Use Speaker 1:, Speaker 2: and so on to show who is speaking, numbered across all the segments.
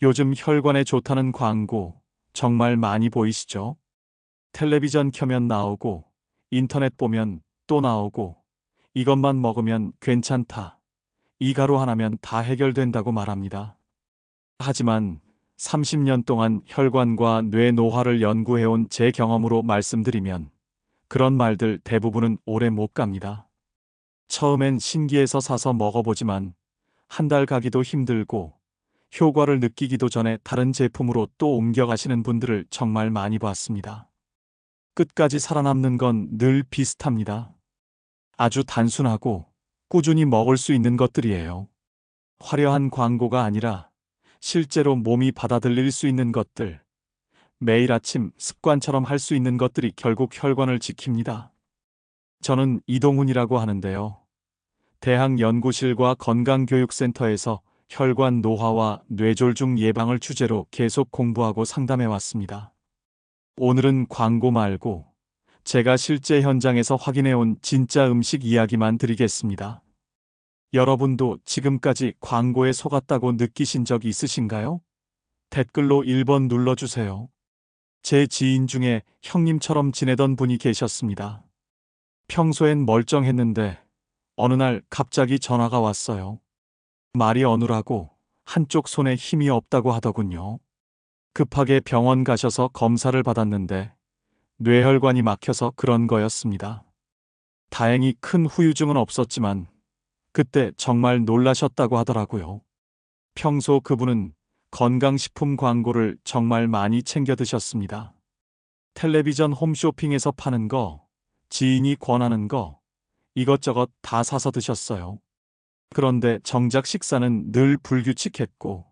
Speaker 1: 요즘 혈관에 좋다는 광고 정말 많이 보이시죠? 텔레비전 켜면 나오고, 인터넷 보면 또 나오고, 이것만 먹으면 괜찮다. 이 가루 하나면 다 해결된다고 말합니다. 하지만 30년 동안 혈관과 뇌 노화를 연구해온 제 경험으로 말씀드리면 그런 말들 대부분은 오래 못 갑니다. 처음엔 신기해서 사서 먹어보지만 한 달 가기도 힘들고 효과를 느끼기도 전에 다른 제품으로 또 옮겨가시는 분들을 정말 많이 봤습니다. 끝까지 살아남는 건 늘 비슷합니다. 아주 단순하고 꾸준히 먹을 수 있는 것들이에요. 화려한 광고가 아니라 실제로 몸이 받아들일 수 있는 것들, 매일 아침 습관처럼 할 수 있는 것들이 결국 혈관을 지킵니다. 저는 이동훈이라고 하는데요. 대학연구실과 건강교육센터에서 혈관 노화와 뇌졸중 예방을 주제로 계속 공부하고 상담해 왔습니다. 오늘은 광고 말고 제가 실제 현장에서 확인해 온 진짜 음식 이야기만 드리겠습니다. 여러분도 지금까지 광고에 속았다고 느끼신 적 있으신가요? 댓글로 1번 눌러주세요. 제 지인 중에 형님처럼 지내던 분이 계셨습니다. 평소엔 멀쩡했는데 어느 날 갑자기 전화가 왔어요. 말이 어눌하고 한쪽 손에 힘이 없다고 하더군요. 급하게 병원 가셔서 검사를 받았는데 뇌혈관이 막혀서 그런 거였습니다. 다행히 큰 후유증은 없었지만 그때 정말 놀라셨다고 하더라고요. 평소 그분은 건강식품 광고를 정말 많이 챙겨 드셨습니다. 텔레비전 홈쇼핑에서 파는 거, 지인이 권하는 거, 이것저것 다 사서 드셨어요. 그런데 정작 식사는 늘 불규칙했고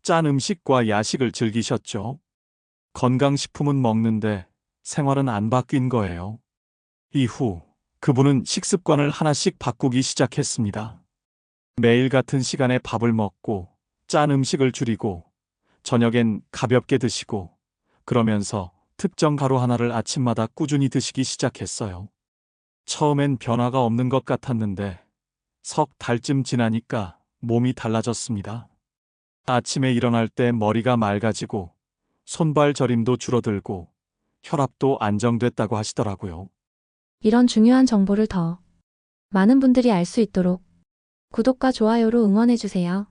Speaker 1: 짠 음식과 야식을 즐기셨죠. 건강식품은 먹는데 생활은 안 바뀐 거예요. 이후 그분은 식습관을 하나씩 바꾸기 시작했습니다. 매일 같은 시간에 밥을 먹고 짠 음식을 줄이고 저녁엔 가볍게 드시고 그러면서 특정 가루 하나를 아침마다 꾸준히 드시기 시작했어요. 처음엔 변화가 없는 것 같았는데 석 달쯤 지나니까 몸이 달라졌습니다. 아침에 일어날 때 머리가 맑아지고 손발 저림도 줄어들고 혈압도 안정됐다고 하시더라고요.
Speaker 2: 이런 중요한 정보를 더 많은 분들이 알 수 있도록 구독과 좋아요로 응원해주세요.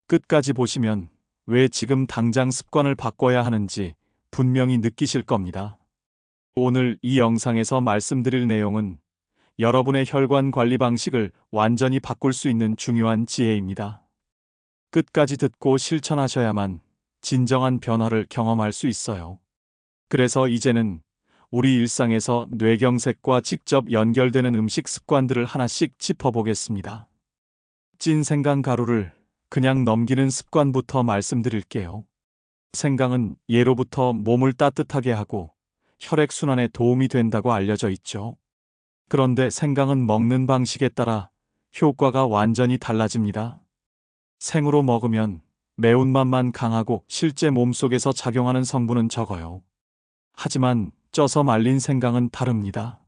Speaker 1: 끝까지 보시면 왜 지금 당장 습관을 바꿔야 하는지 분명히 느끼실 겁니다. 오늘 이 영상에서 말씀드릴 내용은 여러분의 혈관 관리 방식을 완전히 바꿀 수 있는 중요한 지혜입니다. 끝까지 듣고 실천하셔야만 진정한 변화를 경험할 수 있어요. 그래서 이제는 우리 일상에서 뇌경색과 직접 연결되는 음식 습관들을 하나씩 짚어보겠습니다. 찐 생강 가루를 그냥 넘기는 습관부터 말씀드릴게요. 생강은 예로부터 몸을 따뜻하게 하고 혈액순환에 도움이 된다고 알려져 있죠. 그런데 생강은 먹는 방식에 따라 효과가 완전히 달라집니다. 생으로 먹으면 매운맛만 강하고 실제 몸속에서 작용하는 성분은 적어요. 하지만 쪄서 말린 생강은 다릅니다.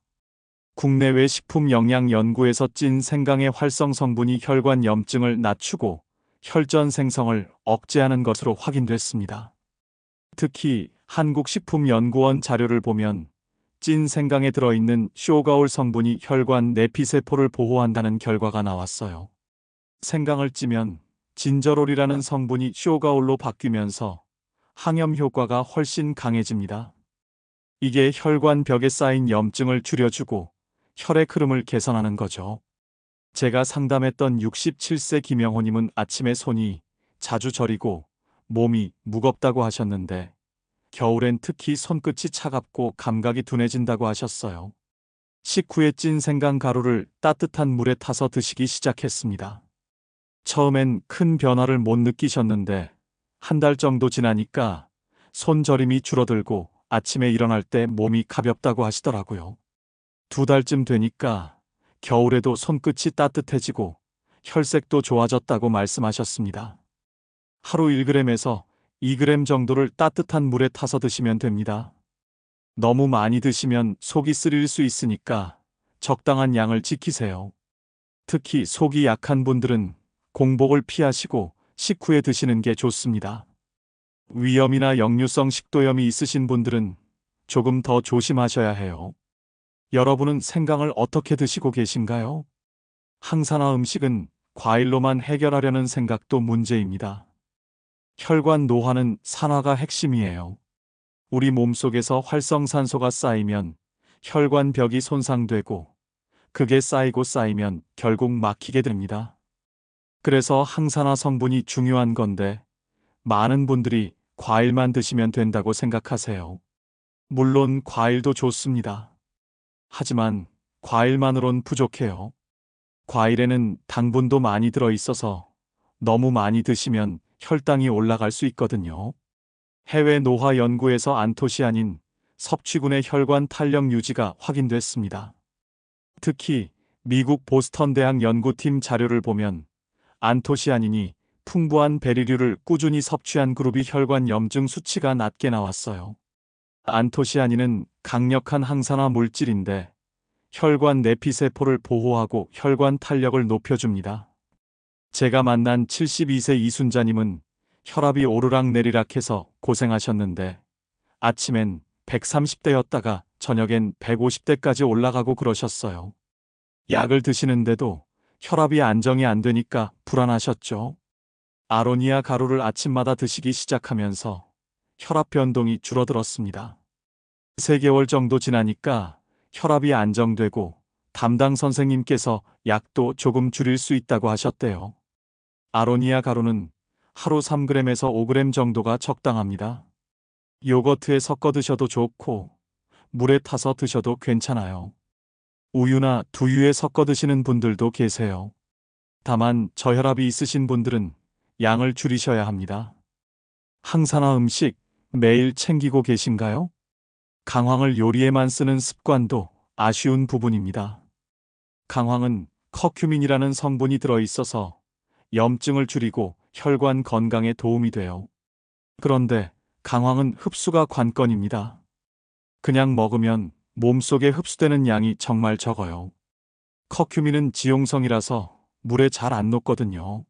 Speaker 1: 국내외 식품영양연구에서 찐 생강의 활성 성분이 혈관 염증을 낮추고 혈전 생성을 억제하는 것으로 확인됐습니다. 특히 한국식품연구원 자료를 보면 찐 생강에 들어있는 쇼가올 성분이 혈관 내피세포를 보호한다는 결과가 나왔어요. 생강을 찌면 진저롤이라는 성분이 쇼가올로 바뀌면서 항염 효과가 훨씬 강해집니다. 이게 혈관 벽에 쌓인 염증을 줄여주고 혈액 흐름을 개선하는 거죠. 제가 상담했던 67세 김영호님은 아침에 손이 자주 저리고 몸이 무겁다고 하셨는데 겨울엔 특히 손끝이 차갑고 감각이 둔해진다고 하셨어요. 식후에 찐 생강 가루를 따뜻한 물에 타서 드시기 시작했습니다. 처음엔 큰 변화를 못 느끼셨는데 한 달 정도 지나니까 손 저림이 줄어들고 아침에 일어날 때 몸이 가볍다고 하시더라고요. 2달쯤 되니까 겨울에도 손끝이 따뜻해지고 혈색도 좋아졌다고 말씀하셨습니다. 하루 1g에서 2g 정도를 따뜻한 물에 타서 드시면 됩니다. 너무 많이 드시면 속이 쓰릴 수 있으니까 적당한 양을 지키세요. 특히 속이 약한 분들은 공복을 피하시고 식후에 드시는 게 좋습니다. 위염이나 역류성 식도염이 있으신 분들은 조금 더 조심하셔야 해요. 여러분은 생강을 어떻게 드시고 계신가요? 항산화 음식은 과일로만 해결하려는 생각도 문제입니다. 혈관 노화는 산화가 핵심이에요. 우리 몸속에서 활성산소가 쌓이면 혈관벽이 손상되고, 그게 쌓이고 쌓이면 결국 막히게 됩니다. 그래서 항산화 성분이 중요한 건데, 많은 분들이 과일만 드시면 된다고 생각하세요. 물론 과일도 좋습니다. 하지만 과일만으론 부족해요. 과일에는 당분도 많이 들어 있어서 너무 많이 드시면 혈당이 올라갈 수 있거든요. 해외 노화 연구에서 안토시아닌 섭취군의 혈관 탄력 유지가 확인됐습니다. 특히 미국 보스턴 대학 연구팀 자료를 보면 안토시아닌이 풍부한 베리류를 꾸준히 섭취한 그룹이 혈관 염증 수치가 낮게 나왔어요. 안토시아닌은 강력한 항산화 물질인데 혈관 내피세포를 보호하고 혈관 탄력을 높여줍니다. 제가 만난 72세 이순자님은 혈압이 오르락내리락해서 고생하셨는데 아침엔 130대였다가 저녁엔 150대까지 올라가고 그러셨어요. 약을 드시는데도 혈압이 안정이 안 되니까 불안하셨죠. 아로니아 가루를 아침마다 드시기 시작하면서 혈압 변동이 줄어들었습니다. 3개월 정도 지나니까 혈압이 안정되고 담당 선생님께서 약도 조금 줄일 수 있다고 하셨대요. 아로니아 가루는 하루 3g에서 5g 정도가 적당합니다. 요거트에 섞어 드셔도 좋고 물에 타서 드셔도 괜찮아요. 우유나 두유에 섞어 드시는 분들도 계세요. 다만 저혈압이 있으신 분들은 양을 줄이셔야 합니다. 항산화 음식 매일 챙기고 계신가요? 강황을 요리에만 쓰는 습관도 아쉬운 부분입니다. 강황은 커큐민이라는 성분이 들어있어서 염증을 줄이고 혈관 건강에 도움이 돼요. 그런데 강황은 흡수가 관건입니다. 그냥 먹으면 몸속에 흡수되는 양이 정말 적어요. 커큐민은 지용성이라서 물에 잘 안 녹거든요.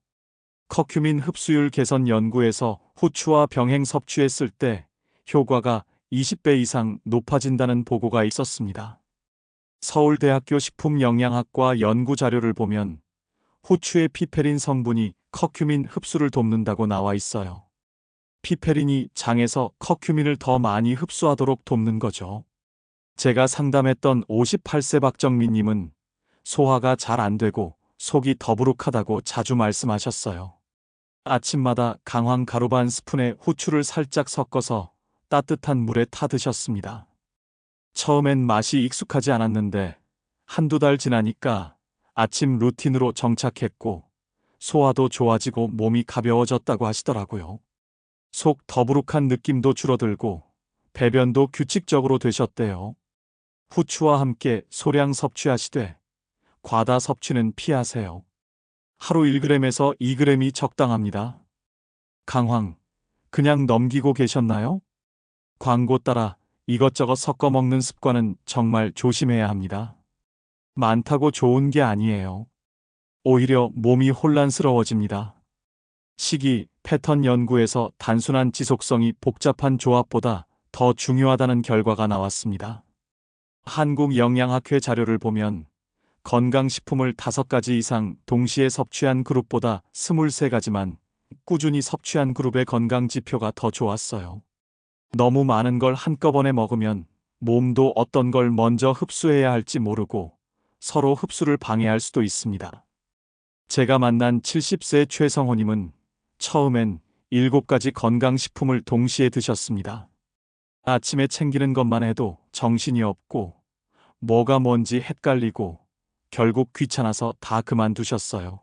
Speaker 1: 커큐민 흡수율 개선 연구에서 후추와 병행 섭취했을 때 효과가 20배 이상 높아진다는 보고가 있었습니다. 서울대학교 식품영양학과 연구 자료를 보면 후추의 피페린 성분이 커큐민 흡수를 돕는다고 나와 있어요. 피페린이 장에서 커큐민을 더 많이 흡수하도록 돕는 거죠. 제가 상담했던 58세 박정민님은 소화가 잘 안 되고 속이 더부룩하다고 자주 말씀하셨어요. 아침마다 강황 가루 반 스푼에 후추를 살짝 섞어서 따뜻한 물에 타 드셨습니다. 처음엔 맛이 익숙하지 않았는데 한두 달 지나니까 아침 루틴으로 정착했고 소화도 좋아지고 몸이 가벼워졌다고 하시더라고요. 속 더부룩한 느낌도 줄어들고 배변도 규칙적으로 되셨대요. 후추와 함께 소량 섭취하시되 과다 섭취는 피하세요. 하루 1g에서 2g이 적당합니다. 강황, 그냥 넘기고 계셨나요? 광고 따라 이것저것 섞어 먹는 습관은 정말 조심해야 합니다. 많다고 좋은 게 아니에요. 오히려 몸이 혼란스러워집니다. 식이 패턴 연구에서 단순한 지속성이 복잡한 조합보다 더 중요하다는 결과가 나왔습니다. 한국영양학회 자료를 보면 건강식품을 5가지 이상 동시에 섭취한 그룹보다 23가지만 꾸준히 섭취한 그룹의 건강지표가 더 좋았어요. 너무 많은 걸 한꺼번에 먹으면 몸도 어떤 걸 먼저 흡수해야 할지 모르고 서로 흡수를 방해할 수도 있습니다. 제가 만난 70세 최성호님은 처음엔 7가지 건강식품을 동시에 드셨습니다. 아침에 챙기는 것만 해도 정신이 없고 뭐가 뭔지 헷갈리고 결국 귀찮아서 다 그만두셨어요.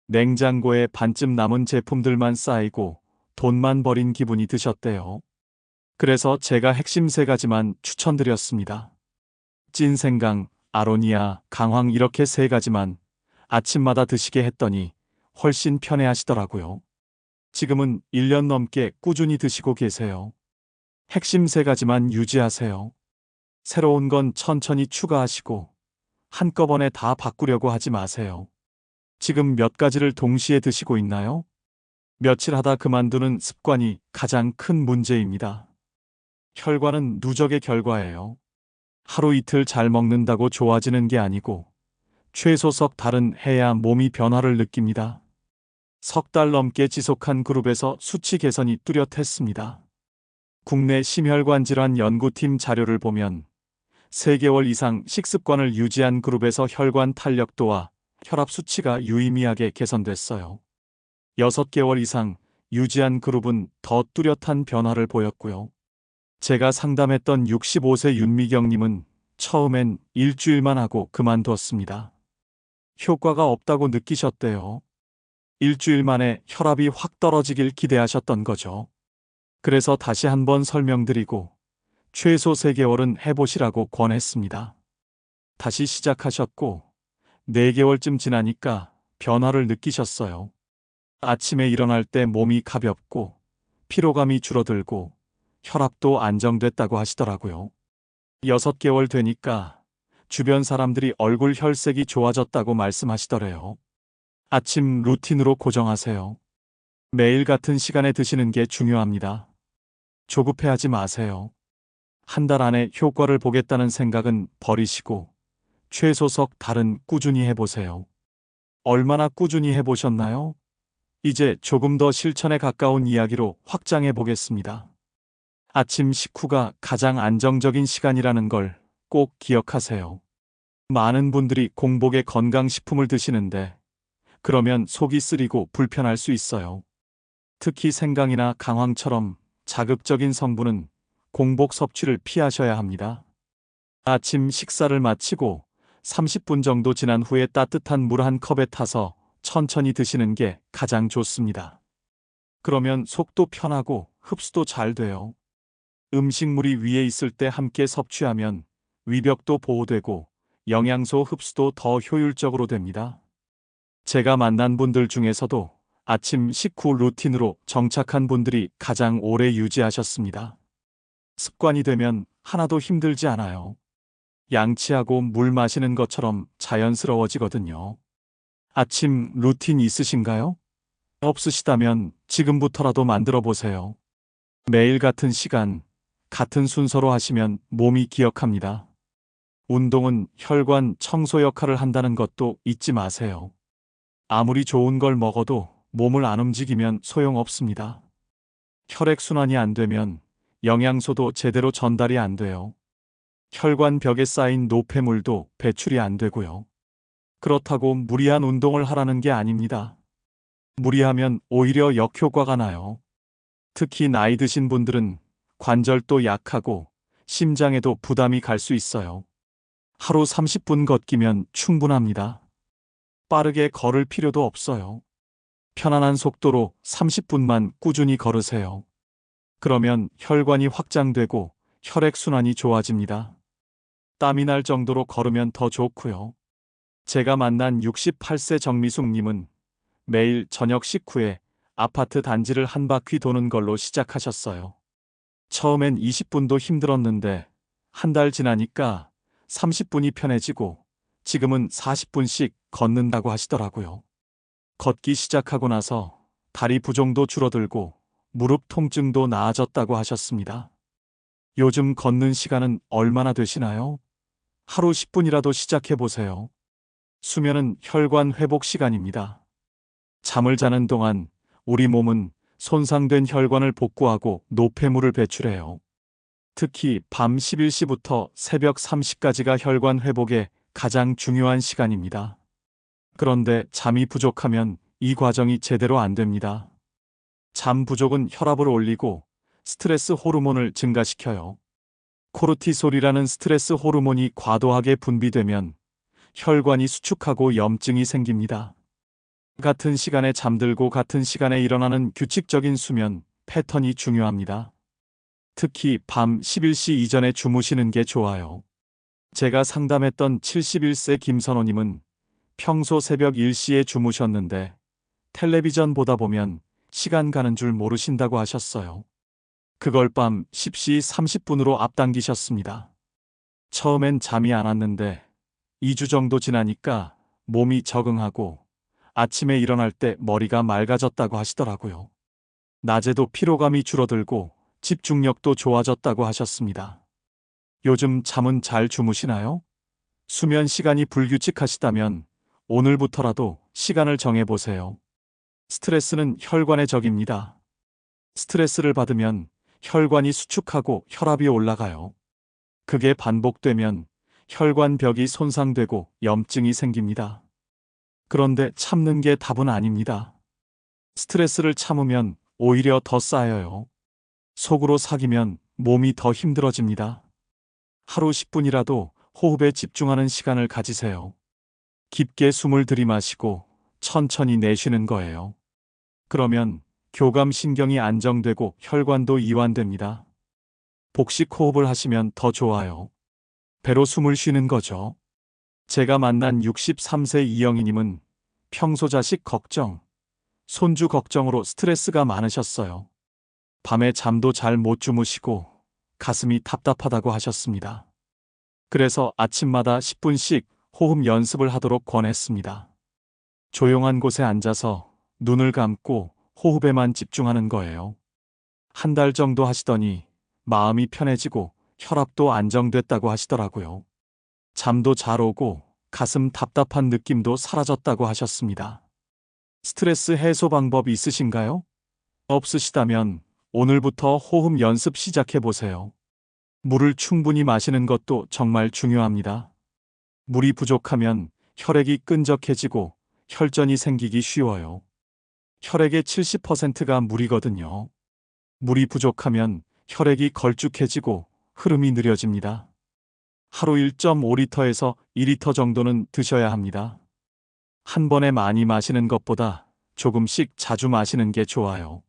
Speaker 1: 냉장고에 반쯤 남은 제품들만 쌓이고 돈만 버린 기분이 드셨대요. 그래서 제가 핵심 3가지만 추천드렸습니다. 찐생강, 아로니아, 강황 이렇게 3가지만 아침마다 드시게 했더니 훨씬 편해하시더라고요. 지금은 1년 넘게 꾸준히 드시고 계세요. 핵심 3가지만 유지하세요. 새로운 건 천천히 추가하시고 한꺼번에 다 바꾸려고 하지 마세요. 지금 몇 가지를 동시에 드시고 있나요? 며칠 하다 그만두는 습관이 가장 큰 문제입니다. 혈관은 누적의 결과예요. 하루 이틀 잘 먹는다고 좋아지는 게 아니고 최소 석 달은 해야 몸이 변화를 느낍니다. 석 달 넘게 지속한 그룹에서 수치 개선이 뚜렷했습니다. 국내 심혈관 질환 연구팀 자료를 보면 3개월 이상 식습관을 유지한 그룹에서 혈관 탄력도와 혈압 수치가 유의미하게 개선됐어요. 6개월 이상 유지한 그룹은 더 뚜렷한 변화를 보였고요. 제가 상담했던 65세 윤미경님은 처음엔 일주일만 하고 그만두었습니다. 효과가 없다고 느끼셨대요. 일주일 만에 혈압이 확 떨어지길 기대하셨던 거죠. 그래서 다시 한번 설명드리고 최소 3개월은 해보시라고 권했습니다. 다시 시작하셨고 4개월쯤 지나니까 변화를 느끼셨어요. 아침에 일어날 때 몸이 가볍고 피로감이 줄어들고 혈압도 안정됐다고 하시더라고요. 6개월 되니까 주변 사람들이 얼굴 혈색이 좋아졌다고 말씀하시더래요. 아침 루틴으로 고정하세요. 매일 같은 시간에 드시는 게 중요합니다. 조급해하지 마세요. 한 달 안에 효과를 보겠다는 생각은 버리시고 최소 석 달은 꾸준히 해보세요. 얼마나 꾸준히 해보셨나요? 이제 조금 더 실천에 가까운 이야기로 확장해 보겠습니다. 아침 식후가 가장 안정적인 시간이라는 걸 꼭 기억하세요. 많은 분들이 공복에 건강식품을 드시는데 그러면 속이 쓰리고 불편할 수 있어요. 특히 생강이나 강황처럼 자극적인 성분은 공복 섭취를 피하셔야 합니다. 아침 식사를 마치고 30분 정도 지난 후에 따뜻한 물 한 컵에 타서 천천히 드시는 게 가장 좋습니다. 그러면 속도 편하고 흡수도 잘 돼요. 음식물이 위에 있을 때 함께 섭취하면 위벽도 보호되고 영양소 흡수도 더 효율적으로 됩니다. 제가 만난 분들 중에서도 아침 식후 루틴으로 정착한 분들이 가장 오래 유지하셨습니다. 습관이 되면 하나도 힘들지 않아요. 양치하고 물 마시는 것처럼 자연스러워지거든요. 아침 루틴 있으신가요? 없으시다면 지금부터라도 만들어 보세요. 매일 같은 시간, 같은 순서로 하시면 몸이 기억합니다. 운동은 혈관 청소 역할을 한다는 것도 잊지 마세요. 아무리 좋은 걸 먹어도 몸을 안 움직이면 소용없습니다. 혈액순환이 안 되면 영양소도 제대로 전달이 안 돼요. 혈관 벽에 쌓인 노폐물도 배출이 안 되고요. 그렇다고 무리한 운동을 하라는 게 아닙니다. 무리하면 오히려 역효과가 나요. 특히 나이 드신 분들은 관절도 약하고 심장에도 부담이 갈 수 있어요. 하루 30분 걷기면 충분합니다. 빠르게 걸을 필요도 없어요. 편안한 속도로 30분만 꾸준히 걸으세요. 그러면 혈관이 확장되고 혈액순환이 좋아집니다. 땀이 날 정도로 걸으면 더 좋고요. 제가 만난 68세 정미숙님은 매일 저녁 식후에 아파트 단지를 한 바퀴 도는 걸로 시작하셨어요. 처음엔 20분도 힘들었는데 한 달 지나니까 30분이 편해지고 지금은 40분씩 걷는다고 하시더라고요. 걷기 시작하고 나서 다리 부종도 줄어들고 무릎 통증도 나아졌다고 하셨습니다. 요즘 걷는 시간은 얼마나 되시나요? 하루 10분이라도 시작해 보세요. 수면은 혈관 회복 시간입니다. 잠을 자는 동안 우리 몸은 손상된 혈관을 복구하고 노폐물을 배출해요. 특히 밤 11시부터 새벽 3시까지가 혈관 회복에 가장 중요한 시간입니다. 그런데 잠이 부족하면 이 과정이 제대로 안 됩니다. 잠 부족은 혈압을 올리고 스트레스 호르몬을 증가시켜요. 코르티솔이라는 스트레스 호르몬이 과도하게 분비되면 혈관이 수축하고 염증이 생깁니다. 같은 시간에 잠들고 같은 시간에 일어나는 규칙적인 수면 패턴이 중요합니다. 특히 밤 11시 이전에 주무시는 게 좋아요. 제가 상담했던 71세 김선호님은 평소 새벽 1시에 주무셨는데 텔레비전 보다 보면 시간 가는 줄 모르신다고 하셨어요. 그걸 밤 10시 30분으로 앞당기셨습니다. 처음엔 잠이 안 왔는데 2주 정도 지나니까 몸이 적응하고 아침에 일어날 때 머리가 맑아졌다고 하시더라고요. 낮에도 피로감이 줄어들고 집중력도 좋아졌다고 하셨습니다. 요즘 잠은 잘 주무시나요? 수면 시간이 불규칙하시다면 오늘부터라도 시간을 정해보세요. 스트레스는 혈관의 적입니다. 스트레스를 받으면 혈관이 수축하고 혈압이 올라가요. 그게 반복되면 혈관벽이 손상되고 염증이 생깁니다. 그런데 참는 게 답은 아닙니다. 스트레스를 참으면 오히려 더 쌓여요. 속으로 사기면 몸이 더 힘들어집니다. 하루 10분이라도 호흡에 집중하는 시간을 가지세요. 깊게 숨을 들이마시고 천천히 내쉬는 거예요. 그러면 교감신경이 안정되고 혈관도 이완됩니다. 복식 호흡을 하시면 더 좋아요. 배로 숨을 쉬는 거죠. 제가 만난 63세 이영희님은 평소 자식 걱정, 손주 걱정으로 스트레스가 많으셨어요. 밤에 잠도 잘 못 주무시고 가슴이 답답하다고 하셨습니다. 그래서 아침마다 10분씩 호흡 연습을 하도록 권했습니다. 조용한 곳에 앉아서 눈을 감고 호흡에만 집중하는 거예요. 한 달 정도 하시더니 마음이 편해지고 혈압도 안정됐다고 하시더라고요. 잠도 잘 오고 가슴 답답한 느낌도 사라졌다고 하셨습니다. 스트레스 해소 방법 있으신가요? 없으시다면 오늘부터 호흡 연습 시작해 보세요. 물을 충분히 마시는 것도 정말 중요합니다. 물이 부족하면 혈액이 끈적해지고 혈전이 생기기 쉬워요. 혈액의 70%가 물이거든요. 물이 부족하면 혈액이 걸쭉해지고 흐름이 느려집니다. 하루 1.5리터에서 2리터 정도는 드셔야 합니다. 한 번에 많이 마시는 것보다 조금씩 자주 마시는 게 좋아요.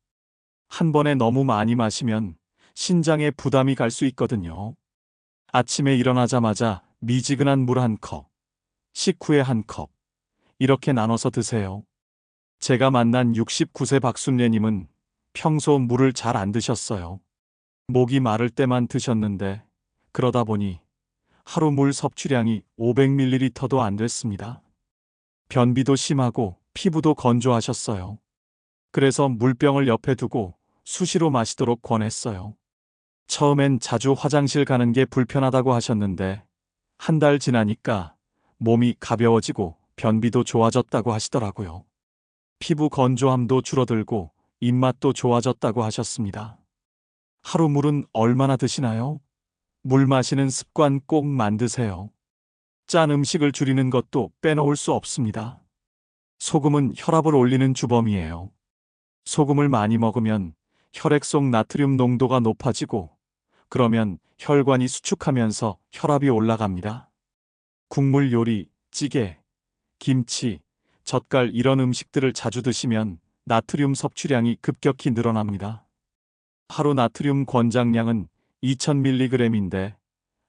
Speaker 1: 한 번에 너무 많이 마시면 신장에 부담이 갈 수 있거든요. 아침에 일어나자마자 미지근한 물 한 컵, 식후에 한 컵, 이렇게 나눠서 드세요. 제가 만난 69세 박순례님은 평소 물을 잘 안 드셨어요. 목이 마를 때만 드셨는데 그러다 보니 하루 물 섭취량이 500ml도 안 됐습니다. 변비도 심하고 피부도 건조하셨어요. 그래서 물병을 옆에 두고 수시로 마시도록 권했어요. 처음엔 자주 화장실 가는 게 불편하다고 하셨는데 한 달 지나니까 몸이 가벼워지고 변비도 좋아졌다고 하시더라고요. 피부 건조함도 줄어들고 입맛도 좋아졌다고 하셨습니다. 하루 물은 얼마나 드시나요? 물 마시는 습관 꼭 만드세요. 짠 음식을 줄이는 것도 빼놓을 수 없습니다. 소금은 혈압을 올리는 주범이에요. 소금을 많이 먹으면 혈액 속 나트륨 농도가 높아지고 그러면 혈관이 수축하면서 혈압이 올라갑니다. 국물 요리, 찌개, 김치, 젓갈 이런 음식들을 자주 드시면 나트륨 섭취량이 급격히 늘어납니다. 하루 나트륨 권장량은 2000mg인데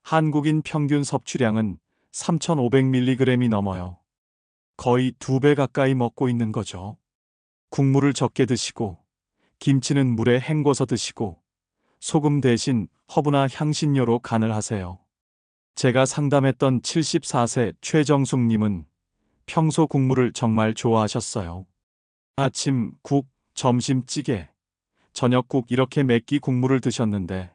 Speaker 1: 한국인 평균 섭취량은 3500mg이 넘어요. 거의 2배 가까이 먹고 있는 거죠. 국물을 적게 드시고 김치는 물에 헹궈서 드시고 소금 대신 허브나 향신료로 간을 하세요. 제가 상담했던 74세 최정숙님은 평소 국물을 정말 좋아하셨어요. 아침 국, 점심 찌개, 저녁 국 이렇게 몇 끼 국물을 드셨는데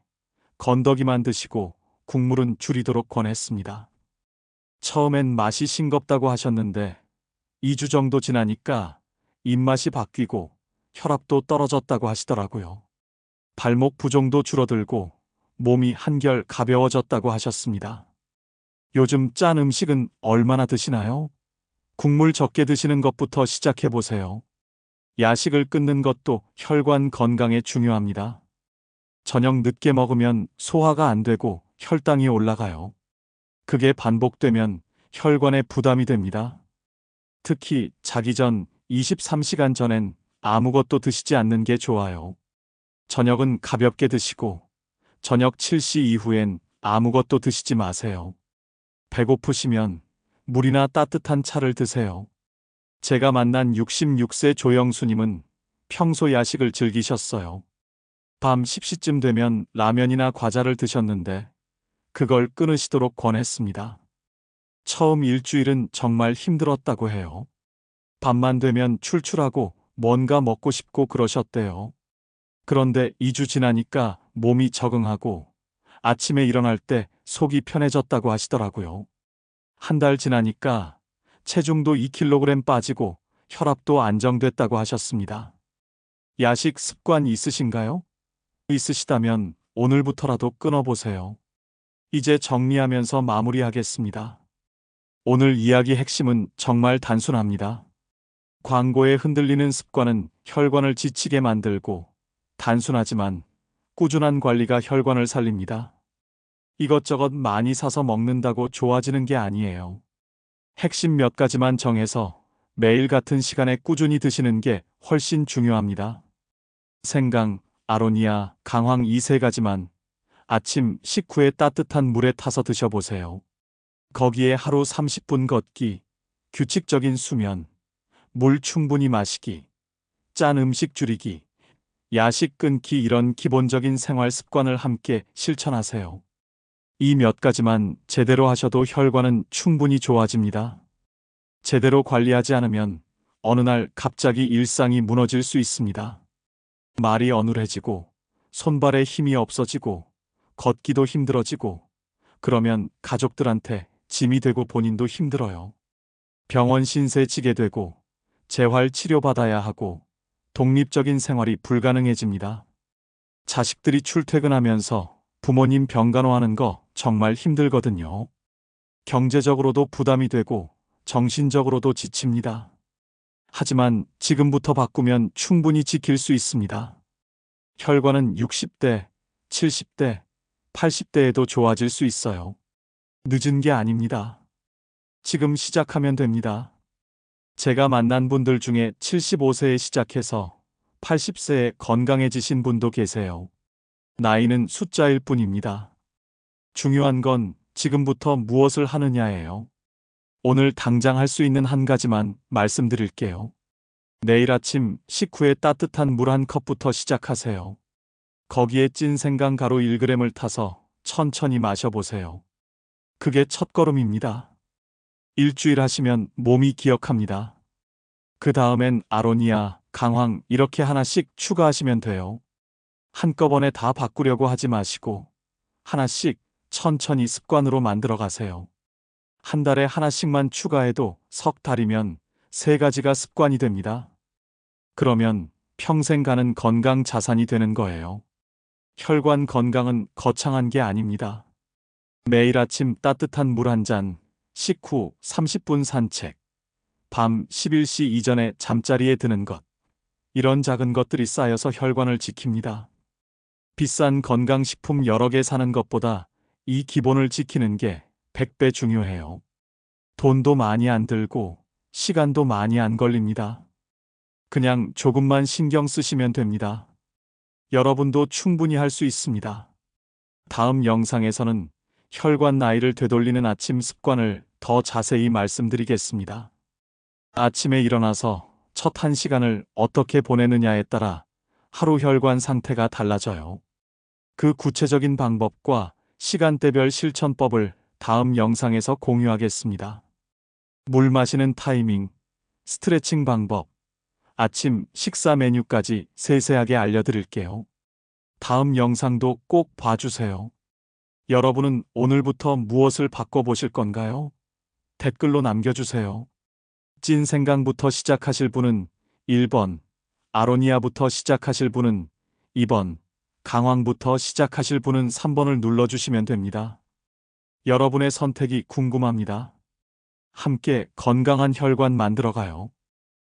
Speaker 1: 건더기만 드시고 국물은 줄이도록 권했습니다. 처음엔 맛이 싱겁다고 하셨는데 2주 정도 지나니까 입맛이 바뀌고 혈압도 떨어졌다고 하시더라고요. 발목 부종도 줄어들고 몸이 한결 가벼워졌다고 하셨습니다. 요즘 짠 음식은 얼마나 드시나요? 국물 적게 드시는 것부터 시작해 보세요. 야식을 끊는 것도 혈관 건강에 중요합니다. 저녁 늦게 먹으면 소화가 안 되고 혈당이 올라가요. 그게 반복되면 혈관에 부담이 됩니다. 특히 자기 전 23시간 전엔 아무것도 드시지 않는 게 좋아요. 저녁은 가볍게 드시고 저녁 7시 이후엔 아무것도 드시지 마세요. 배고프시면 물이나 따뜻한 차를 드세요. 제가 만난 66세 조영수님은 평소 야식을 즐기셨어요. 밤 10시쯤 되면 라면이나 과자를 드셨는데 그걸 끊으시도록 권했습니다. 처음 일주일은 정말 힘들었다고 해요. 밤만 되면 출출하고 뭔가 먹고 싶고 그러셨대요. 그런데 2주 지나니까 몸이 적응하고 아침에 일어날 때 속이 편해졌다고 하시더라고요. 한 달 지나니까 체중도 2kg 빠지고 혈압도 안정됐다고 하셨습니다. 야식 습관 있으신가요? 있으시다면 오늘부터라도 끊어보세요. 이제 정리하면서 마무리하겠습니다. 오늘 이야기 핵심은 정말 단순합니다. 광고에 흔들리는 습관은 혈관을 지치게 만들고 단순하지만 꾸준한 관리가 혈관을 살립니다. 이것저것 많이 사서 먹는다고 좋아지는 게 아니에요. 핵심 몇 가지만 정해서 매일 같은 시간에 꾸준히 드시는 게 훨씬 중요합니다. 생강, 아로니아, 강황 이 세 가지만 아침 식후에 따뜻한 물에 타서 드셔보세요. 거기에 하루 30분 걷기, 규칙적인 수면, 물 충분히 마시기, 짠 음식 줄이기, 야식 끊기 이런 기본적인 생활 습관을 함께 실천하세요. 이 몇 가지만 제대로 하셔도 혈관은 충분히 좋아집니다. 제대로 관리하지 않으면 어느 날 갑자기 일상이 무너질 수 있습니다. 말이 어눌해지고 손발에 힘이 없어지고 걷기도 힘들어지고 그러면 가족들한테 짐이 되고 본인도 힘들어요. 병원 신세 지게 되고 재활 치료받아야 하고 독립적인 생활이 불가능해집니다. 자식들이 출퇴근하면서 부모님 병간호하는 거 정말 힘들거든요. 경제적으로도 부담이 되고 정신적으로도 지칩니다. 하지만 지금부터 바꾸면 충분히 지킬 수 있습니다. 혈관은 60대, 70대, 80대에도 좋아질 수 있어요. 늦은 게 아닙니다. 지금 시작하면 됩니다. 제가 만난 분들 중에 75세에 시작해서 80세에 건강해지신 분도 계세요. 나이는 숫자일 뿐입니다. 중요한 건 지금부터 무엇을 하느냐예요. 오늘 당장 할 수 있는 한 가지만 말씀드릴게요. 내일 아침 식후에 따뜻한 물 한 컵부터 시작하세요. 거기에 찐 생강 가루 1g을 타서 천천히 마셔보세요. 그게 첫걸음입니다. 일주일 하시면 몸이 기억합니다. 그 다음엔 아로니아, 강황 이렇게 하나씩 추가하시면 돼요. 한꺼번에 다 바꾸려고 하지 마시고 하나씩 천천히 습관으로 만들어 가세요. 한 달에 하나씩만 추가해도 석 달이면 3가지가 습관이 됩니다. 그러면 평생 가는 건강 자산이 되는 거예요. 혈관 건강은 거창한 게 아닙니다. 매일 아침 따뜻한 물 한 잔, 식후 30분 산책, 밤 11시 이전에 잠자리에 드는 것. 이런 작은 것들이 쌓여서 혈관을 지킵니다. 비싼 건강식품 여러 개 사는 것보다 이 기본을 지키는 게 100배 중요해요. 돈도 많이 안 들고 시간도 많이 안 걸립니다. 그냥 조금만 신경 쓰시면 됩니다. 여러분도 충분히 할 수 있습니다. 다음 영상에서는 혈관 나이를 되돌리는 아침 습관을 더 자세히 말씀드리겠습니다. 아침에 일어나서 첫 1시간을 어떻게 보내느냐에 따라 하루 혈관 상태가 달라져요. 그 구체적인 방법과 시간대별 실천법을 다음 영상에서 공유하겠습니다. 물 마시는 타이밍, 스트레칭 방법, 아침 식사 메뉴까지 세세하게 알려드릴게요. 다음 영상도 꼭 봐주세요. 여러분은 오늘부터 무엇을 바꿔보실 건가요? 댓글로 남겨주세요. 찐 생강부터 시작하실 분은 1번, 아로니아부터 시작하실 분은 2번, 강황부터 시작하실 분은 3번을 눌러주시면 됩니다. 여러분의 선택이 궁금합니다. 함께 건강한 혈관 만들어가요.